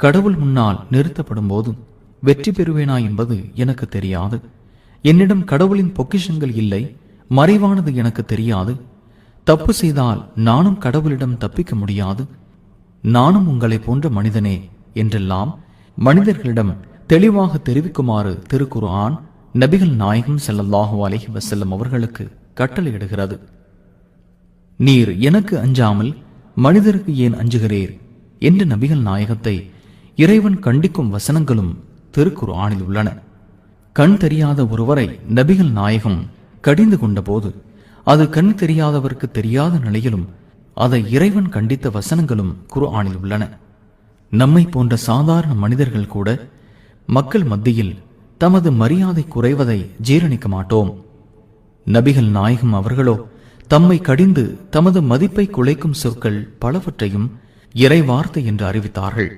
கடவுள் முன்னால் நிறுத்தப்படும் போது வெற்றி பெறுவேனா என்பது எனக்கு தெரியாது. என்னிடம் கடவுளின் பொக்கிஷங்கள் இல்லை, மறைவானது எனக்கு தெரியாது. தப்பு செய்தால் நானும் கடவுளிடம் தப்பிக்க முடியாது. நானும் உங்களை போன்ற மனிதனே என்றெல்லாம் மனிதர்களிடம் தெளிவாக தெரிவிக்குமாறு திருக்குர்ஆன் நபிகள் நாயகம் ஸல்லல்லாஹு அலைஹி வஸல்லம் அவர்களுக்கு கட்டளையிடுகிறது. நீர் எனக்கு அஞ்சாமல் மனிதருக்கு ஏன் அஞ்சுகிறீர் என்று நபிகள் நாயகத்தை இறைவன் கண்டிக்கும் வசனங்களும் திருக்குர்ஆனில் உள்ளன. கண் தெரியாத ஒருவரை நபிகள் நாயகம் கடிந்து கொண்ட போது அது கண் தெரியாதவருக்கு தெரியாத நிலையிலும் அதை இறைவன் கண்டித்த வசனங்களும் குர்ஆனில் உள்ளன. நம்மை போன்ற சாதாரண மனிதர்கள் கூட மக்கள் மத்தியில் தமது மரியாதை குறைவதை ஜீரணிக்க மாட்டோம். நபிகள் நாயகம் அவர்களோ தம்மை கடிந்து தமது மதிப்பை குலைக்கும் சொற்கள் பலவற்றையும் இறை வார்த்தை என்று அறிவித்தார்கள்.